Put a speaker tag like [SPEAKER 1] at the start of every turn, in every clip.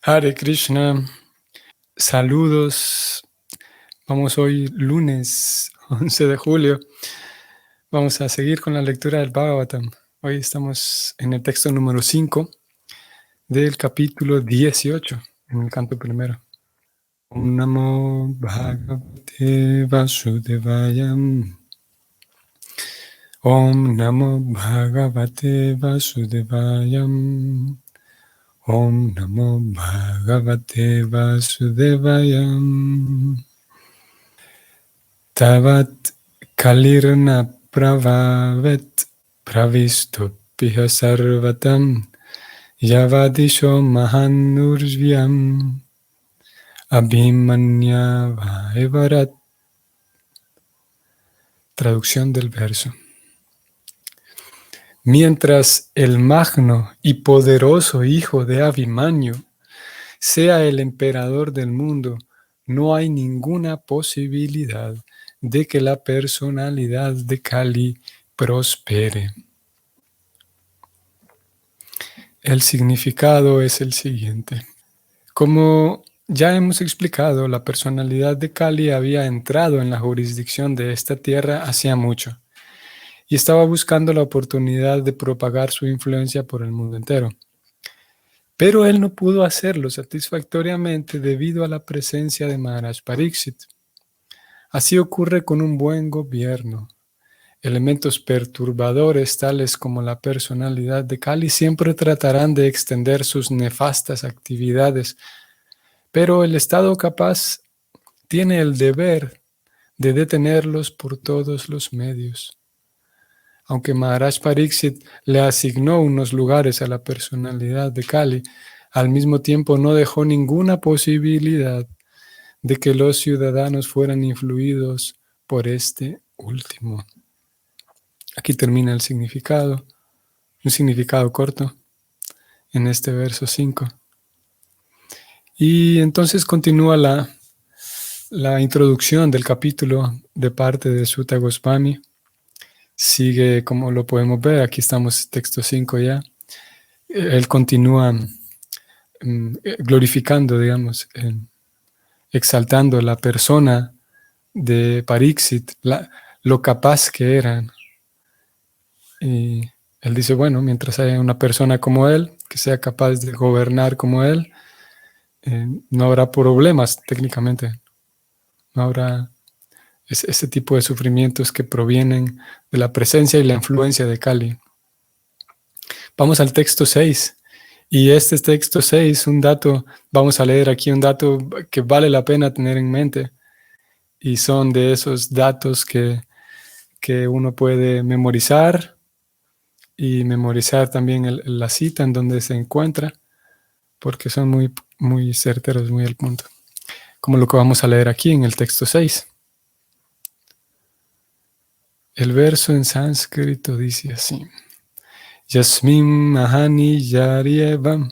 [SPEAKER 1] Hare Krishna, saludos. Vamos hoy lunes 11 de julio. Vamos a seguir con la lectura del Bhagavatam. Hoy estamos en el texto número 5 del capítulo 18, en el canto primero. Om Namo Bhagavate Vasudevaya. Om Namo Bhagavate Vasudevaya. Om Namo Bhagavate Vasudevaya. Tavat kalirna pravavet pravisto piha sarvatam yavadisho mahanurvyam abhimanya vaevarat. Traducción del verso. Mientras el magno y poderoso hijo de Abhimanyu sea el emperador del mundo, no hay ninguna posibilidad de que la personalidad de Kali prospere. El significado es el siguiente. Como ya hemos explicado, la personalidad de Kali había entrado en la jurisdicción de esta tierra hacía mucho y estaba buscando la oportunidad de propagar su influencia por el mundo entero. Pero él no pudo hacerlo satisfactoriamente debido a la presencia de Maharaj Pariksit. Así ocurre con un buen gobierno. Elementos perturbadores tales como la personalidad de Kali siempre tratarán de extender sus nefastas actividades, pero el Estado capaz tiene el deber de detenerlos por todos los medios. Aunque Maharaj Pariksit le asignó unos lugares a la personalidad de Kali, al mismo tiempo no dejó ninguna posibilidad de que los ciudadanos fueran influidos por este último. Aquí termina el significado, un significado corto en este verso 5. Y entonces continúa la introducción del capítulo de parte de Sutta Goswami. Sigue, como lo podemos ver, aquí estamos texto 5 ya. Él continúa glorificando, digamos, exaltando la persona de Pariksit, lo capaz que eran. Y él dice, bueno, mientras haya una persona como él, que sea capaz de gobernar como él, no habrá problemas técnicamente. No habrá ese tipo de sufrimientos que provienen de la presencia y la influencia de Kali. Vamos al texto 6. Y este texto 6, un dato, vamos a leer aquí un dato que vale la pena tener en mente. Y son de esos datos que uno puede memorizar y memorizar también la cita en donde se encuentra, porque son muy, muy certeros, muy al punto. Como lo que vamos a leer aquí en el texto 6. El verso en sánscrito dice así. Yasmin mahani yaryevam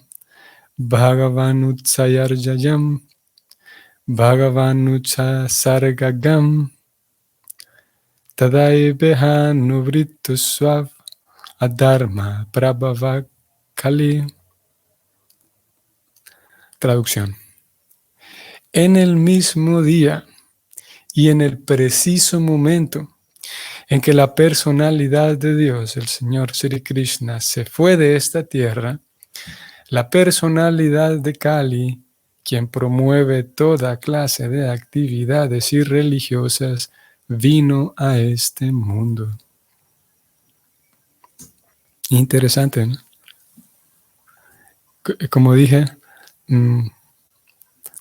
[SPEAKER 1] bhagavanutsayarjayam bhagavanutsasargagam tadaibeha nuvrituswav adharma prabhava kali. Traducción. En el mismo día y en el preciso momento en que la personalidad de Dios, el Señor Sri Krishna, se fue de esta tierra, la personalidad de Kali, quien promueve toda clase de actividades irreligiosas, vino a este mundo. Interesante, ¿no? Como dije,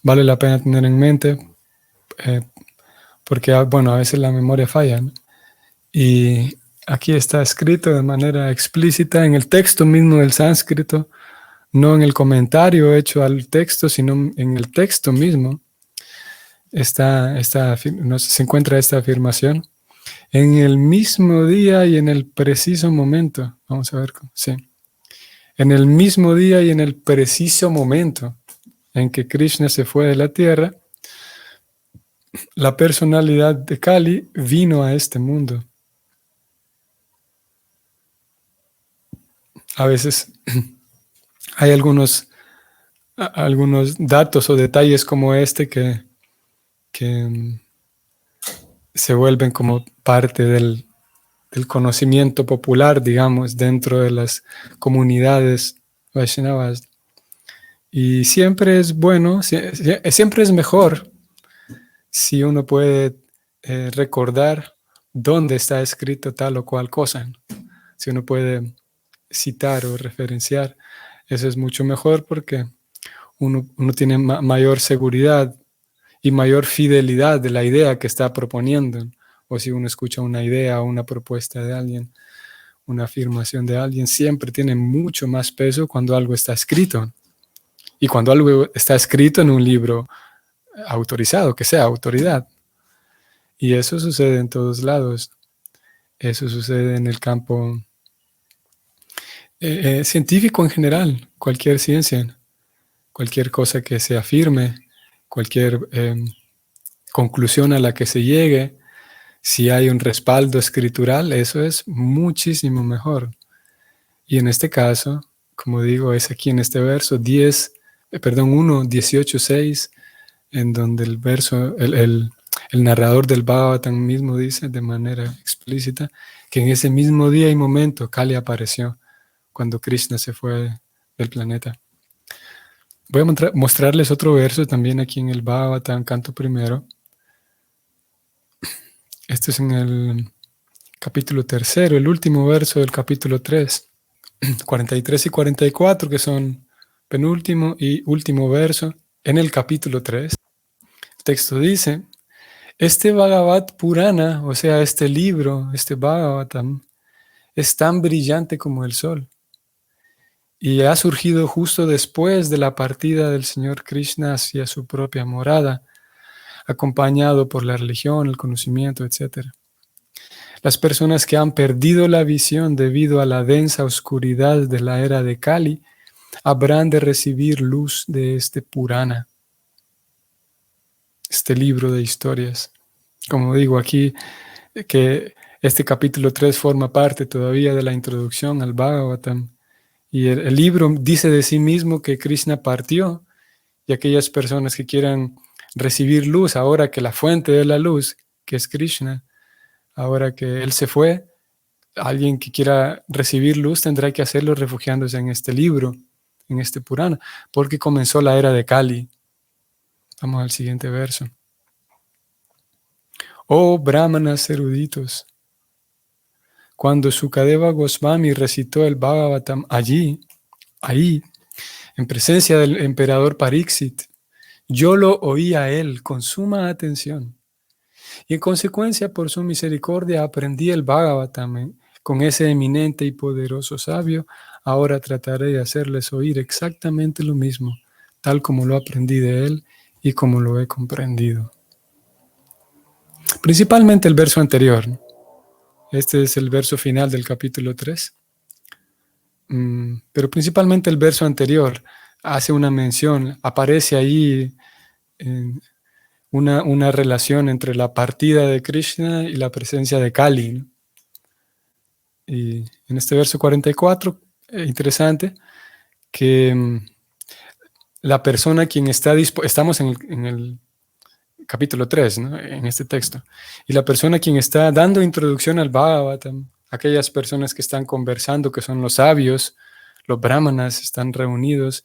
[SPEAKER 1] vale la pena tener en mente, porque, bueno, a veces la memoria falla, ¿no? Y aquí está escrito de manera explícita en el texto mismo del sánscrito, no en el comentario hecho al texto, sino en el texto mismo, se encuentra esta afirmación. En el mismo día y en el preciso momento, vamos a ver, sí. En el mismo día y en el preciso momento en que Krishna se fue de la tierra, la personalidad de Kali vino a este mundo. A veces hay algunos algunos datos o detalles como este que se vuelven como parte del conocimiento popular, digamos, dentro de las comunidades Vaishnavas. Y siempre es bueno, siempre es mejor si uno puede recordar dónde está escrito tal o cual cosa. Si uno puede citar o referenciar, eso es mucho mejor porque uno tiene mayor seguridad y mayor fidelidad de la idea que está proponiendo. O si uno escucha una idea o una propuesta de alguien, una afirmación de alguien, siempre tiene mucho más peso cuando algo está escrito. Y cuando algo está escrito en un libro autorizado, que sea autoridad. Y eso sucede en todos lados. Eso sucede en el campo científico en general, cualquier ciencia, cualquier cosa que se afirme, cualquier conclusión a la que se llegue, si hay un respaldo escritural, eso es muchísimo mejor. Y en este caso, como digo, es aquí en este verso 1, 18, 6, en donde el narrador del Bhagavatam mismo dice de manera explícita que en ese mismo día y momento Kali apareció cuando Krishna se fue del planeta. Voy a mostrarles otro verso también aquí en el Bhagavatam, canto primero. Este es en el capítulo 3, el último verso del capítulo 3, 43 y 44, que son penúltimo y último verso en el capítulo 3. El texto dice: este Bhagavad Purana, o sea, este libro, este Bhagavatam, es tan brillante como el sol y ha surgido justo después de la partida del Señor Krishna hacia su propia morada, acompañado por la religión, el conocimiento, etc. Las personas que han perdido la visión debido a la densa oscuridad de la era de Kali habrán de recibir luz de este Purana, este libro de historias. Como digo aquí, que este capítulo 3 forma parte todavía de la introducción al Bhagavatam. Y el libro dice de sí mismo que Krishna partió, y aquellas personas que quieran recibir luz, ahora que la fuente de la luz, que es Krishna, ahora que Él se fue, alguien que quiera recibir luz tendrá que hacerlo refugiándose en este libro, en este Purana, porque comenzó la era de Kali. Vamos al siguiente verso. Oh brahmanas eruditos, cuando Sukadeva Goswami recitó el Bhagavatam ahí, en presencia del emperador Pariksit, yo lo oí a él con suma atención. Y en consecuencia, por su misericordia, aprendí el Bhagavatam con ese eminente y poderoso sabio. Ahora trataré de hacerles oír exactamente lo mismo, tal como lo aprendí de él y como lo he comprendido. Principalmente el verso anterior. Este es el verso final del capítulo 3. Pero principalmente el verso anterior hace una mención, aparece ahí una relación entre la partida de Krishna y la presencia de Kali, ¿no? Y en este verso 44, interesante, que la persona quien está estamos en el capítulo 3, ¿no? En este texto, y la persona quien está dando introducción al Bhagavatam, aquellas personas que están conversando, que son los sabios, los brahmanas, están reunidos,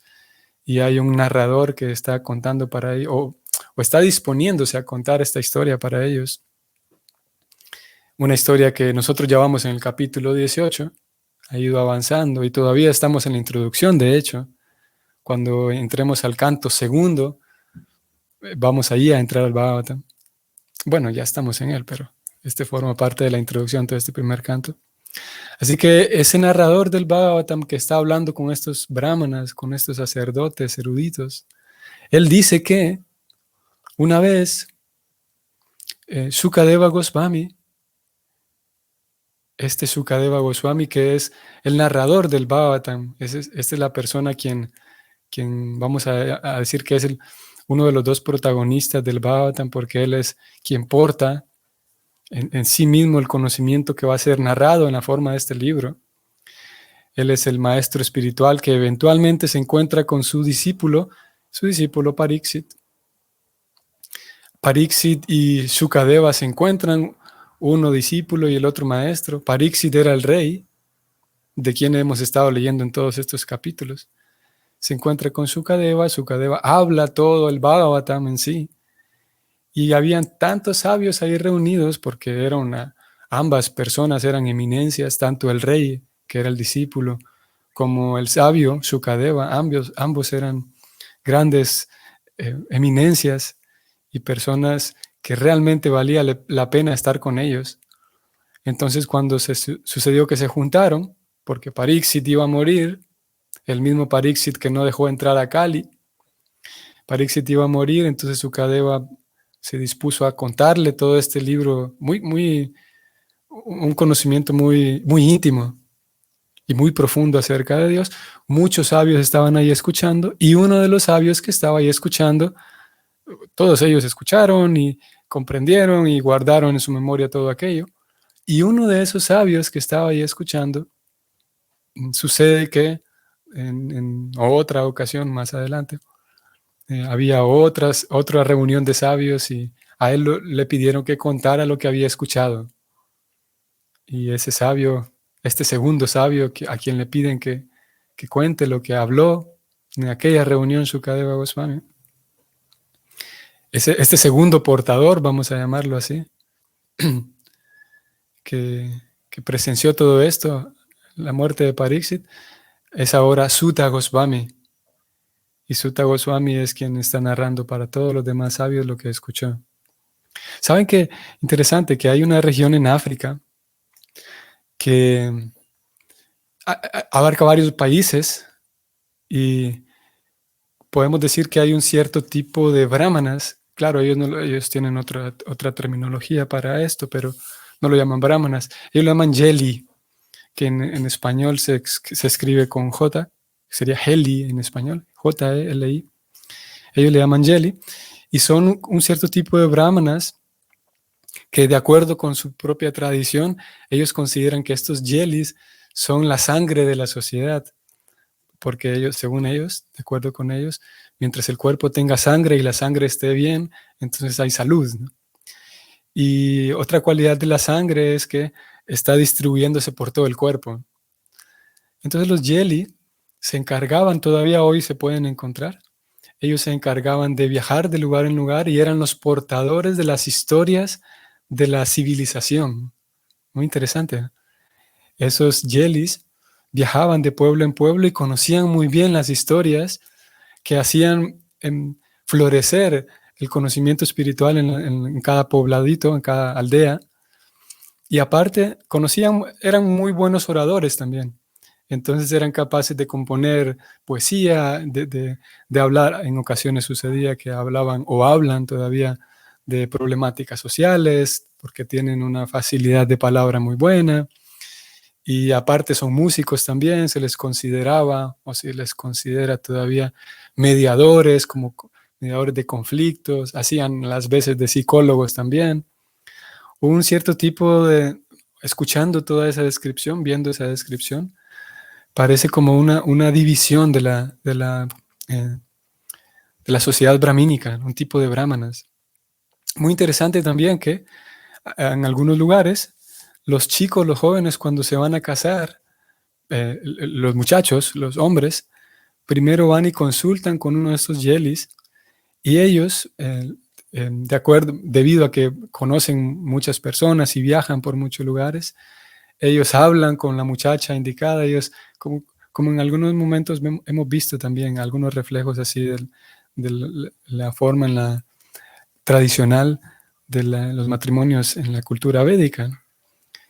[SPEAKER 1] y hay un narrador que está contando para ellos, o está disponiéndose a contar esta historia para ellos. Una historia que nosotros ya vamos en el capítulo 18, ha ido avanzando y todavía estamos en la introducción, de hecho. Cuando entremos al canto segundo, vamos ahí a entrar al Bhagavatam. Bueno, ya estamos en él, pero este forma parte de la introducción de este primer canto. Así que ese narrador del Bhagavatam que está hablando con estos brahmanas, con estos sacerdotes eruditos, él dice que una vez Sukadeva Goswami, Sukadeva Goswami, que es el narrador del Bhagavatam, esta es la persona quien vamos a decir que es uno de los dos protagonistas del Bhagavatam, porque él es quien porta en sí mismo el conocimiento que va a ser narrado en la forma de este libro. Él es el maestro espiritual que eventualmente se encuentra con su discípulo Pariksit. Pariksit y Shukadeva se encuentran, uno discípulo y el otro maestro. Pariksit era el rey, de quien hemos estado leyendo en todos estos capítulos. Se encuentra con Shukadeva, Shukadeva habla todo el Bhagavatam en sí, y habían tantos sabios ahí reunidos porque ambas personas eran eminencias, tanto el rey, que era el discípulo, como el sabio, Shukadeva, ambos eran grandes eminencias y personas que realmente valía la pena estar con ellos. Entonces cuando sucedió que se juntaron, porque Pariksit iba a morir, el mismo Pariksit que no dejó entrar a Kali, Pariksit iba a morir, entonces Shukadeva se dispuso a contarle todo este libro, un conocimiento muy, muy íntimo y muy profundo acerca de Dios. Muchos sabios estaban ahí escuchando, y uno de los sabios que estaba ahí escuchando, todos ellos escucharon y comprendieron y guardaron en su memoria todo aquello. Y uno de esos sabios que estaba ahí escuchando, sucede que en otra ocasión más adelante, había otra reunión de sabios y a él le pidieron que contara lo que había escuchado. Y ese sabio, este segundo sabio a quien le piden que cuente lo que habló en aquella reunión Shukadeva Goswami, este segundo portador, vamos a llamarlo así, que presenció todo esto, la muerte de Pariksit, es ahora Sutta Goswami. Y Sutta Goswami es quien está narrando para todos los demás sabios lo que escuchó. ¿Saben qué? Interesante que hay una región en África que abarca varios países y podemos decir que hay un cierto tipo de brahmanas. Claro, ellos tienen otra terminología para esto, pero no lo llaman brahmanas. Ellos lo llaman yeli, que en español se escribe con J, sería heli en español, J-E-L-I. Ellos le llaman yeli, y son un cierto tipo de brahmanas que, de acuerdo con su propia tradición, ellos consideran que estos yelis son la sangre de la sociedad, porque ellos, según ellos, de acuerdo con ellos, mientras el cuerpo tenga sangre y la sangre esté bien, entonces hay salud, ¿no? Y otra cualidad de la sangre es que está distribuyéndose por todo el cuerpo. Entonces los yeli se encargaban, todavía hoy se pueden encontrar, ellos se encargaban de viajar de lugar en lugar y eran los portadores de las historias de la civilización. Muy interesante, ¿eh? Esos yelis viajaban de pueblo en pueblo y conocían muy bien las historias que hacían florecer el conocimiento espiritual en cada pobladito, en cada aldea. Y aparte, eran muy buenos oradores también. Entonces eran capaces de componer poesía, de hablar. En ocasiones sucedía que hablaban o hablan todavía de problemáticas sociales, porque tienen una facilidad de palabra muy buena. Y aparte son músicos también, se les consideraba o se les considera todavía mediadores, como mediadores de conflictos, hacían las veces de psicólogos también. Hubo un cierto tipo escuchando toda esa descripción, viendo esa descripción, parece como una división de la sociedad brahmínica, un tipo de brahmanas. Muy interesante también que en algunos lugares los chicos, los jóvenes, cuando se van a casar, los muchachos, los hombres, primero van y consultan con uno de estos yelis y ellos, de acuerdo, debido a que conocen muchas personas y viajan por muchos lugares, ellos hablan con la muchacha indicada, ellos, como en algunos momentos hemos visto también algunos reflejos así de la forma en la tradicional de los matrimonios en la cultura védica, ¿no?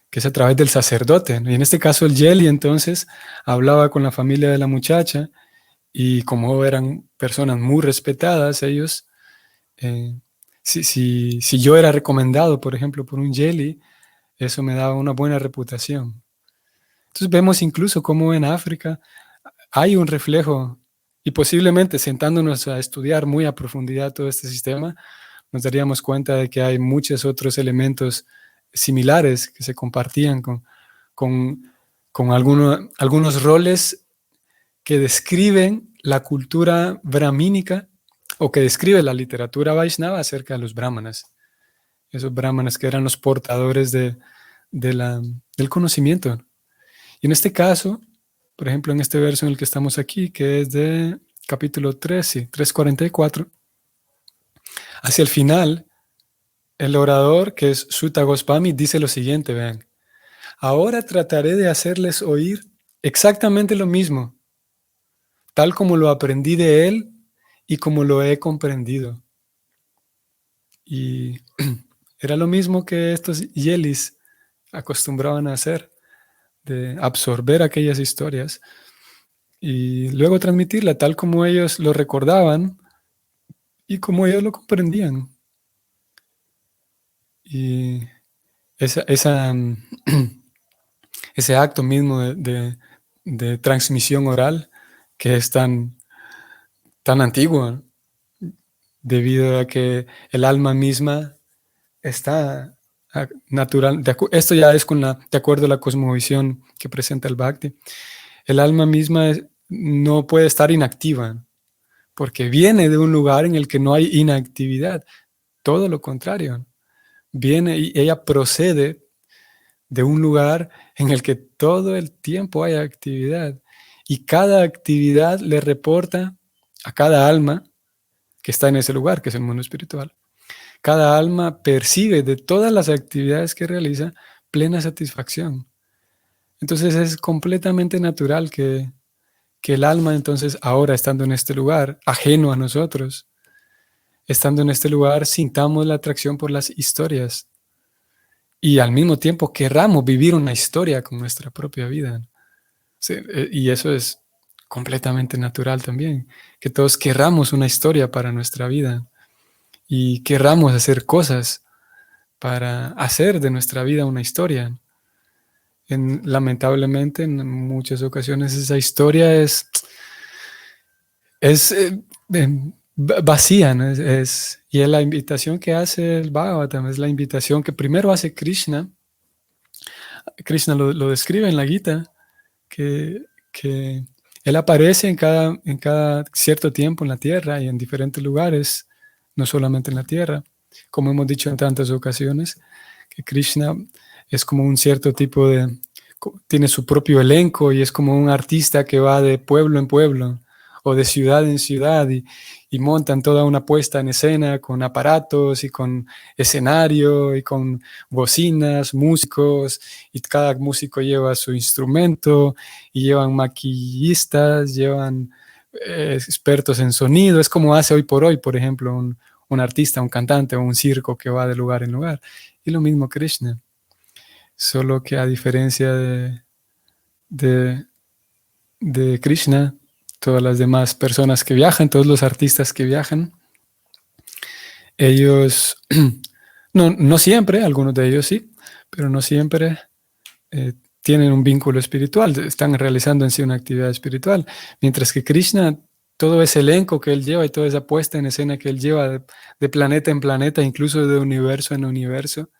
[SPEAKER 1] Que es a través del sacerdote, ¿no? Y en este caso el yeli entonces hablaba con la familia de la muchacha y como eran personas muy respetadas, ellos, si yo era recomendado, por ejemplo, por un yeli, eso me daba una buena reputación. Entonces vemos incluso cómo en África hay un reflejo y posiblemente sentándonos a estudiar muy a profundidad todo este sistema, nos daríamos cuenta de que hay muchos otros elementos similares que se compartían con con algunos roles que describen la cultura brahmínica o que describe la literatura Vaishnava acerca de los brahmanas. Esos brahmanas que eran los portadores del conocimiento. Y en este caso, por ejemplo, en este verso en el que estamos aquí, que es de capítulo 3, sí, 3:44, hacia el final, el orador, que es Sutta Goswami, dice lo siguiente, vean: ahora trataré de hacerles oír exactamente lo mismo, tal como lo aprendí de él y como lo he comprendido. Y era lo mismo que estos yelis acostumbraban a hacer, de absorber aquellas historias y luego transmitirla tal como ellos lo recordaban y como ellos lo comprendían. Y ese acto mismo de transmisión oral, que es tan antiguo, debido a que el alma misma está natural. Esto ya es de acuerdo a la cosmovisión que presenta el Bhakti. El alma misma no puede estar inactiva, porque viene de un lugar en el que no hay inactividad. Todo lo contrario. Viene y ella procede de un lugar en el que todo el tiempo hay actividad. Y cada actividad le reporta a cada alma que está en ese lugar, que es el mundo espiritual. Cada alma percibe de todas las actividades que realiza plena satisfacción. Entonces es completamente natural que el alma, entonces, ahora estando en este lugar, ajeno a nosotros, estando en este lugar, sintamos la atracción por las historias y al mismo tiempo querramos vivir una historia con nuestra propia vida. Sí, y eso es completamente natural también, que todos querramos una historia para nuestra vida y querramos hacer cosas para hacer de nuestra vida una historia. Lamentablemente, en muchas ocasiones esa historia es vacía, ¿no? Y es la invitación que hace el Bhagavatam, es la invitación que primero hace Krishna. Krishna lo describe en la Gita, que él aparece en cada cierto tiempo en la tierra y en diferentes lugares, no solamente en la tierra, como hemos dicho en tantas ocasiones, que Krishna es como un cierto tipo tiene su propio elenco y es como un artista que va de pueblo en pueblo o de ciudad en ciudad y montan toda una puesta en escena con aparatos y con escenario y con bocinas, músicos, y cada músico lleva su instrumento y llevan maquillistas, llevan expertos en sonido. Es como hace hoy por hoy, por ejemplo, un artista, un cantante o un circo que va de lugar en lugar. Y lo mismo Krishna. Solo que a diferencia de Krishna, todas las demás personas que viajan, todos los artistas que viajan, ellos, no siempre, algunos de ellos sí, pero no siempre tienen un vínculo espiritual, están realizando en sí una actividad espiritual, mientras que Krishna, todo ese elenco que él lleva y toda esa puesta en escena que él lleva de planeta en planeta, incluso de universo en universo,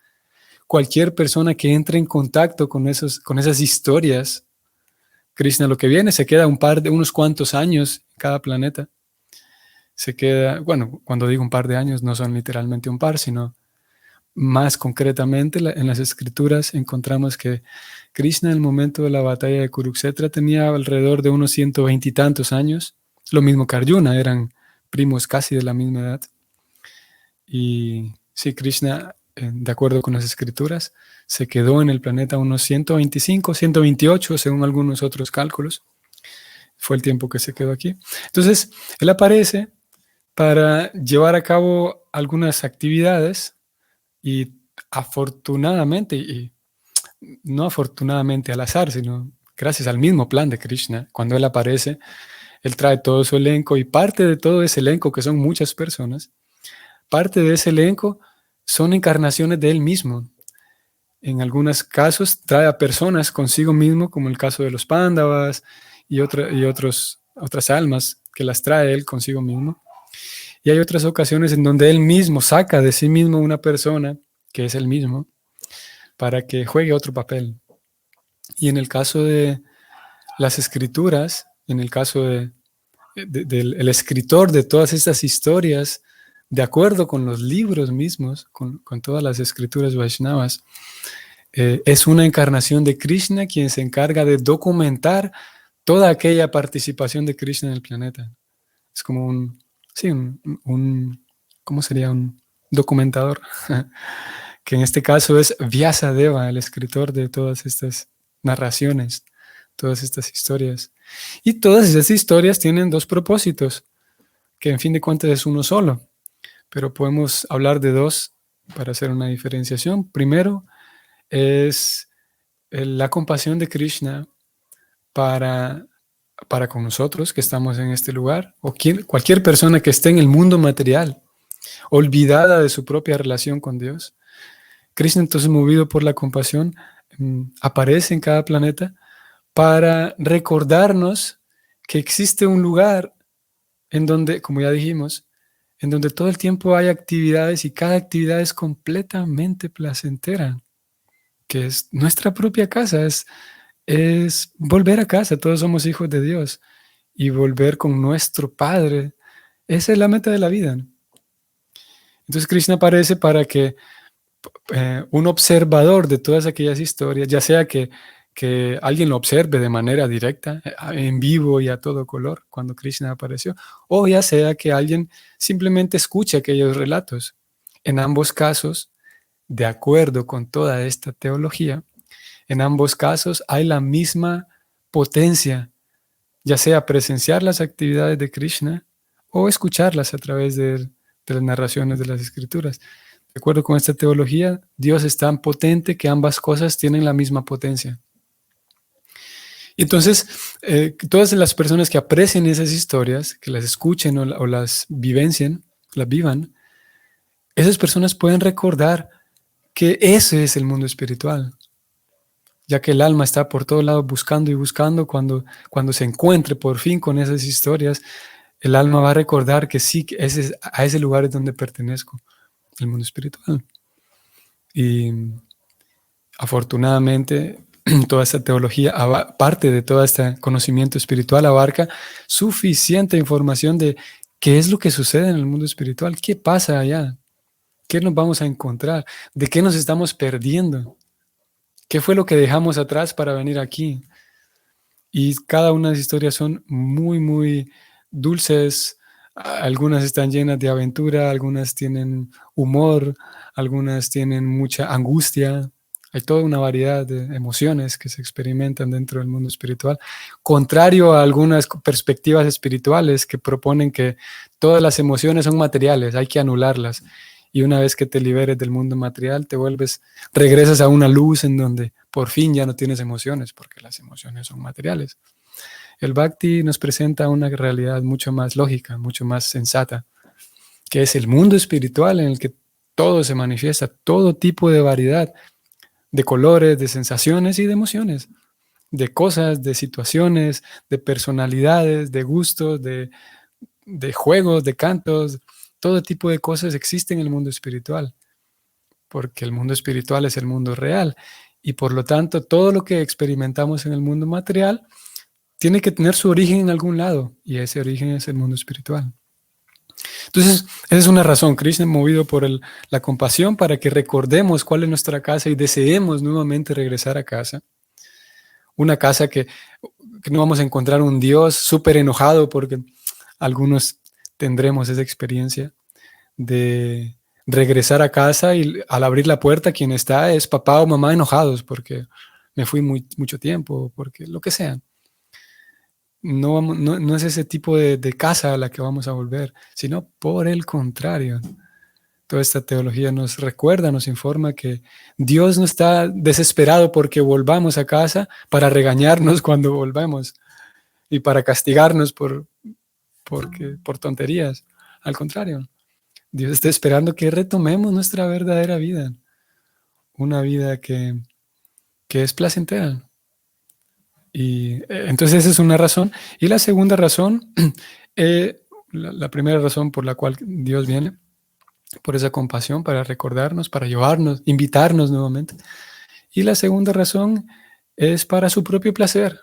[SPEAKER 1] cualquier persona que entre en contacto con esas historias, Krishna lo que viene, se queda unos cuantos años en cada planeta. Se queda, bueno, cuando digo un par de años, no son literalmente un par, sino más concretamente en las escrituras encontramos que Krishna en el momento de la batalla de Kurukshetra tenía alrededor de unos 120 y tantos años, lo mismo que Arjuna, eran primos casi de la misma edad. Y sí, Krishna, de acuerdo con las escrituras, se quedó en el planeta unos 125, 128, según algunos otros cálculos. Fue el tiempo que se quedó aquí. Entonces, él aparece para llevar a cabo algunas actividades y afortunadamente, y no afortunadamente al azar, sino gracias al mismo plan de Krishna, cuando él aparece, él trae todo su elenco y parte de todo ese elenco, que son muchas personas, parte de ese elenco son encarnaciones de él mismo. En algunos casos trae a personas consigo mismo, como el caso de los Pándavas y otras almas que las trae él consigo mismo. Y hay otras ocasiones en donde él mismo saca de sí mismo una persona, que es él mismo, para que juegue otro papel. Y en el caso de las escrituras, en el caso del el escritor de todas estas historias, de acuerdo con los libros mismos, con todas las escrituras Vaishnavas, es una encarnación de Krishna quien se encarga de documentar toda aquella participación de Krishna en el planeta. Es como sí, ¿cómo sería? Un documentador, que en este caso es Vyasadeva, el escritor de todas estas narraciones, todas estas historias. Y todas esas historias tienen dos propósitos, que en fin de cuentas es uno solo, pero podemos hablar de dos para hacer una diferenciación. Primero es la compasión de Krishna para con nosotros que estamos en este lugar, o cualquier persona que esté en el mundo material, olvidada de su propia relación con Dios. Krishna, entonces, movido por la compasión, aparece en cada planeta para recordarnos que existe un lugar en donde, como ya dijimos, en donde todo el tiempo hay actividades y cada actividad es completamente placentera, que es nuestra propia casa, es volver a casa. Todos somos hijos de Dios y volver con nuestro Padre. Esa es la meta de la vida. Entonces Krishna aparece para que un observador de todas aquellas historias, ya sea que alguien lo observe de manera directa, en vivo y a todo color, cuando Krishna apareció, o ya sea que alguien simplemente escuche aquellos relatos. En ambos casos, de acuerdo con toda esta teología, en ambos casos hay la misma potencia, ya sea presenciar las actividades de Krishna o escucharlas a través de las narraciones de las escrituras. De acuerdo con esta teología, Dios es tan potente que ambas cosas tienen la misma potencia. Entonces, todas las personas que aprecien esas historias, que las escuchen o las vivencien, las vivan, esas personas pueden recordar que ese es el mundo espiritual, ya que el alma está por todos lados buscando y buscando. Cuando se encuentre por fin con esas historias, el alma va a recordar que sí, que a ese lugar es donde pertenezco, el mundo espiritual. Y afortunadamente, toda esta teología, parte de todo este conocimiento espiritual, abarca suficiente información de qué es lo que sucede en el mundo espiritual, qué pasa allá, qué nos vamos a encontrar, de qué nos estamos perdiendo, qué fue lo que dejamos atrás para venir aquí. Y cada una de las historias son muy, muy dulces. Algunas están llenas de aventura, algunas tienen humor, algunas tienen mucha angustia. Hay toda una variedad de emociones que se experimentan dentro del mundo espiritual, contrario a algunas perspectivas espirituales que proponen que todas las emociones son materiales, hay que anularlas. Y una vez que te liberes del mundo material, regresas a una luz en donde por fin ya no tienes emociones, porque las emociones son materiales. El Bhakti nos presenta una realidad mucho más lógica, mucho más sensata, que es el mundo espiritual en el que todo se manifiesta, todo tipo de variedad, de colores, de sensaciones y de emociones, de cosas, de situaciones, de personalidades, de gustos, de juegos, de cantos. Todo tipo de cosas existen en el mundo espiritual, porque el mundo espiritual es el mundo real. Y por lo tanto, todo lo que experimentamos en el mundo material tiene que tener su origen en algún lado, y ese origen es el mundo espiritual. Entonces, esa es una razón. Krishna, movido por la compasión, para que recordemos cuál es nuestra casa y deseemos nuevamente regresar a casa. Una casa que no vamos a encontrar un Dios súper enojado, porque algunos tendremos esa experiencia de regresar a casa y al abrir la puerta quien está es papá o mamá enojados porque me fui mucho tiempo, porque lo que sea. No es ese tipo de casa a la que vamos a volver, sino por el contrario. Toda esta teología nos recuerda, nos informa que Dios no está desesperado porque volvamos a casa para regañarnos cuando volvemos y para castigarnos por tonterías. Al contrario, Dios está esperando que retomemos nuestra verdadera vida, una vida que es placentera. Y entonces esa es una razón. Y la segunda razón, la primera razón por la cual Dios viene, por esa compasión, para recordarnos, para llevarnos, invitarnos nuevamente. Y la segunda razón es para su propio placer.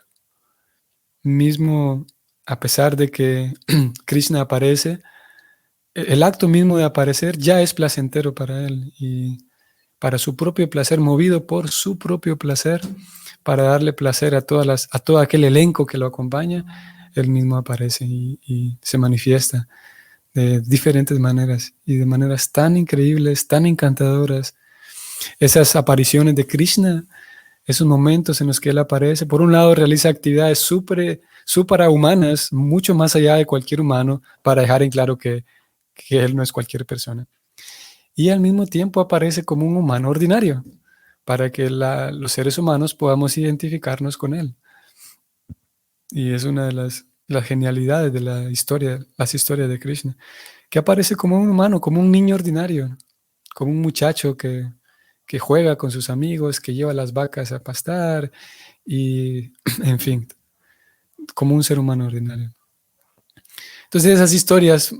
[SPEAKER 1] Mismo a pesar de que Krishna aparece, el acto mismo de aparecer ya es placentero para él y para su propio placer, movido por su propio placer, para darle placer a a todo aquel elenco que lo acompaña, él mismo aparece y se manifiesta de diferentes maneras y de maneras tan increíbles, tan encantadoras. Esas apariciones de Krishna, esos momentos en los que él aparece, por un lado realiza actividades suprahumanas, mucho más allá de cualquier humano, para dejar en claro que él no es cualquier persona. Y al mismo tiempo aparece como un humano ordinario, para que los seres humanos podamos identificarnos con él. Y es una de las genialidades de las historias de Krishna, que aparece como un humano, como un niño ordinario, como un muchacho que juega con sus amigos, que lleva las vacas a pastar y, en fin, como un ser humano ordinario. Entonces esas historias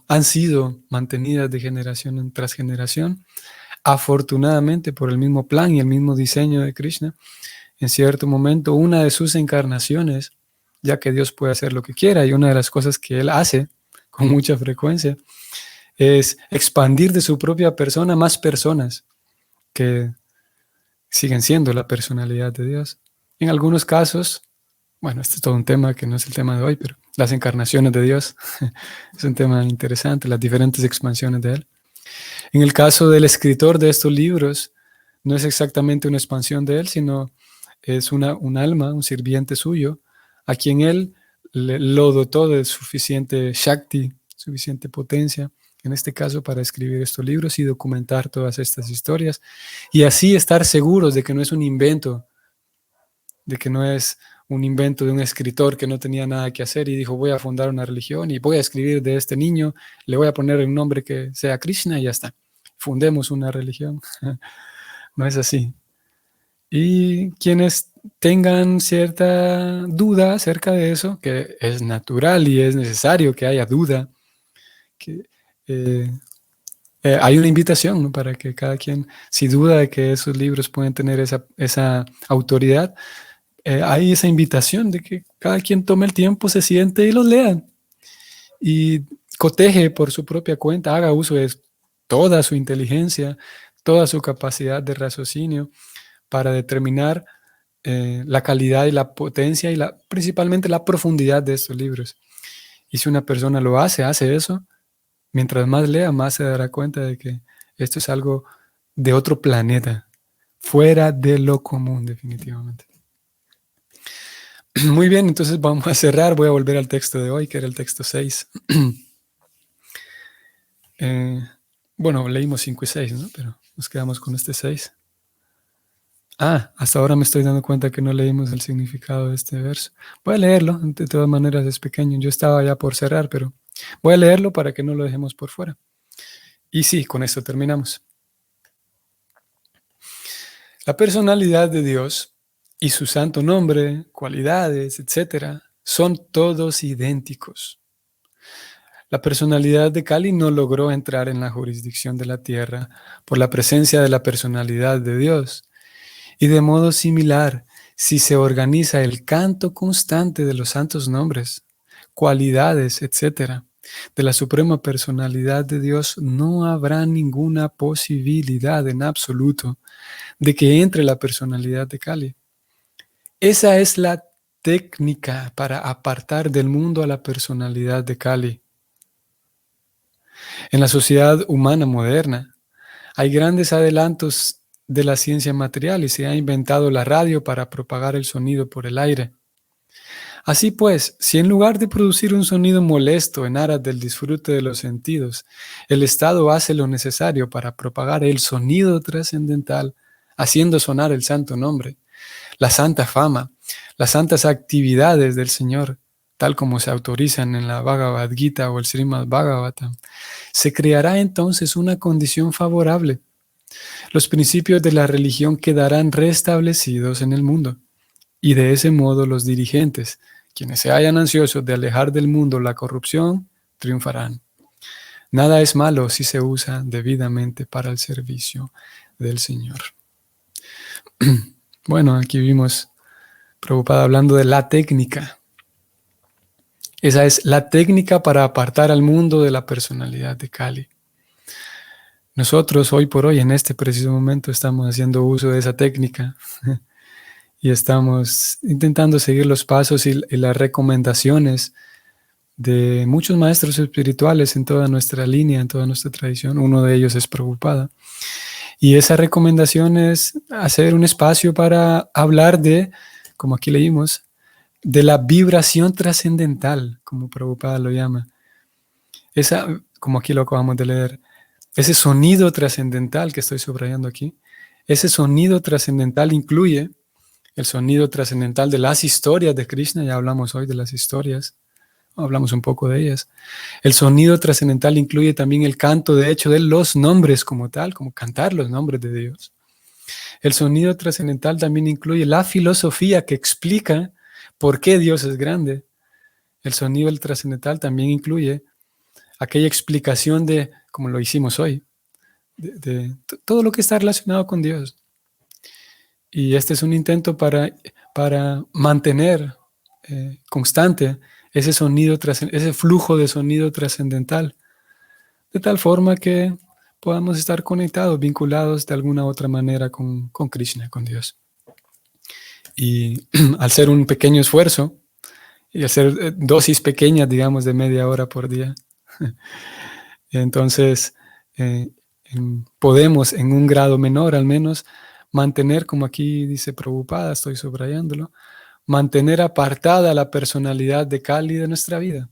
[SPEAKER 1] han sido mantenidas de generación tras generación, afortunadamente por el mismo plan y el mismo diseño de Krishna. En cierto momento, una de sus encarnaciones, ya que Dios puede hacer lo que quiera, y una de las cosas que Él hace con mucha frecuencia es expandir de su propia persona más personas que siguen siendo la personalidad de Dios. En algunos casos, bueno, este es todo un tema que no es el tema de hoy, pero las encarnaciones de Dios es un tema interesante, las diferentes expansiones de Él. En el caso del escritor de estos libros, no es exactamente una expansión de Él, sino es un alma, un sirviente suyo, a quien Él lo dotó de suficiente Shakti, suficiente potencia, en este caso para escribir estos libros y documentar todas estas historias, y así estar seguros de que no es un invento, de que no es un invento de un escritor que no tenía nada que hacer y dijo, voy a fundar una religión y voy a escribir de este niño, le voy a poner un nombre que sea Krishna y ya está. Fundemos una religión. No es así. Y quienes tengan cierta duda acerca de eso, que es natural y es necesario que haya duda, que eh, hay una invitación, ¿no? Para que cada quien, si duda de que esos libros pueden tener esa autoridad, hay esa invitación de que cada quien tome el tiempo, se siente y los lea y coteje por su propia cuenta, haga uso de toda su inteligencia, toda su capacidad de raciocinio para determinar la calidad y la potencia y principalmente la profundidad de estos libros. Y si una persona hace eso, mientras más lea, más se dará cuenta de que esto es algo de otro planeta, fuera de lo común definitivamente. Muy bien, entonces vamos a cerrar. Voy a volver al texto de hoy, que era el texto 6. Bueno, leímos 5 y 6, ¿no? Pero nos quedamos con este 6. Hasta ahora me estoy dando cuenta que no leímos el significado de este verso. Voy a leerlo, de todas maneras es pequeño. Yo estaba ya por cerrar, pero voy a leerlo para que no lo dejemos por fuera. Y sí, con esto terminamos. La personalidad de Dios y su santo nombre, cualidades, etcétera, son todos idénticos. La personalidad de Kali no logró entrar en la jurisdicción de la tierra por la presencia de la personalidad de Dios. Y de modo similar, si se organiza el canto constante de los santos nombres, cualidades, etcétera, de la suprema personalidad de Dios, no habrá ninguna posibilidad en absoluto de que entre la personalidad de Kali. Esa es la técnica para apartar del mundo a la personalidad de Kali. En la sociedad humana moderna hay grandes adelantos de la ciencia material y se ha inventado la radio para propagar el sonido por el aire. Así pues, si en lugar de producir un sonido molesto en aras del disfrute de los sentidos, el Estado hace lo necesario para propagar el sonido trascendental, haciendo sonar el santo nombre, la santa fama, las santas actividades del Señor, tal como se autorizan en la Bhagavad Gita o el Srimad Bhagavatam, se creará entonces una condición favorable. Los principios de la religión quedarán restablecidos en el mundo, y de ese modo los dirigentes, quienes se hayan ansiosos de alejar del mundo la corrupción, triunfarán. Nada es malo si se usa debidamente para el servicio del Señor. Bueno, aquí vimos Prabhupada hablando de la técnica. Esa es la técnica para apartar al mundo de la personalidad de Kali. Nosotros hoy por hoy, en este preciso momento, estamos haciendo uso de esa técnica y estamos intentando seguir los pasos y las recomendaciones de muchos maestros espirituales en toda nuestra línea, en toda nuestra tradición. Uno de ellos es Prabhupada. Y esa recomendación es hacer un espacio para hablar de, como aquí leímos, de la vibración trascendental, como Prabhupada lo llama. Esa, como aquí lo acabamos de leer, ese sonido trascendental que estoy subrayando aquí, ese sonido trascendental incluye el sonido trascendental de las historias de Krishna, ya hablamos hoy de las historias, hablamos un poco de ellas. El sonido trascendental incluye también el canto, de hecho, de los nombres como tal, como cantar los nombres de Dios. El sonido trascendental también incluye la filosofía que explica por qué Dios es grande. El sonido trascendental también incluye aquella explicación de, como lo hicimos hoy, de todo lo que está relacionado con Dios. Y este es un intento para mantener constante ese sonido, ese flujo de sonido trascendental, de tal forma que podamos estar conectados, vinculados de alguna otra manera con Krishna, con Dios. Y al ser un pequeño esfuerzo, y hacer dosis pequeñas, digamos, de media hora por día, entonces podemos en un grado menor al menos mantener, como aquí dice Prabhupada, estoy subrayándolo, mantener apartada la personalidad de Kali de nuestra vida.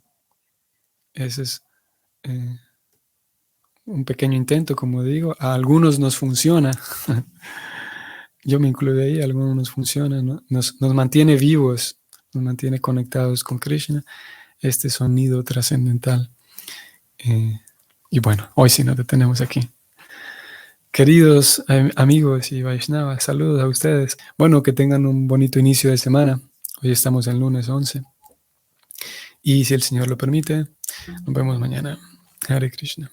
[SPEAKER 1] Ese es un pequeño intento, como digo. A algunos nos funciona. Yo me incluyo ahí, a algunos nos funciona, ¿no? Nos mantiene vivos, nos mantiene conectados con Krishna, este sonido trascendental. Y bueno, hoy sí nos detenemos aquí. Queridos amigos y Vaishnavas, saludos a ustedes. Bueno, que tengan un bonito inicio de semana. Hoy estamos en lunes 11. Y si el Señor lo permite, nos vemos mañana. Hare Krishna.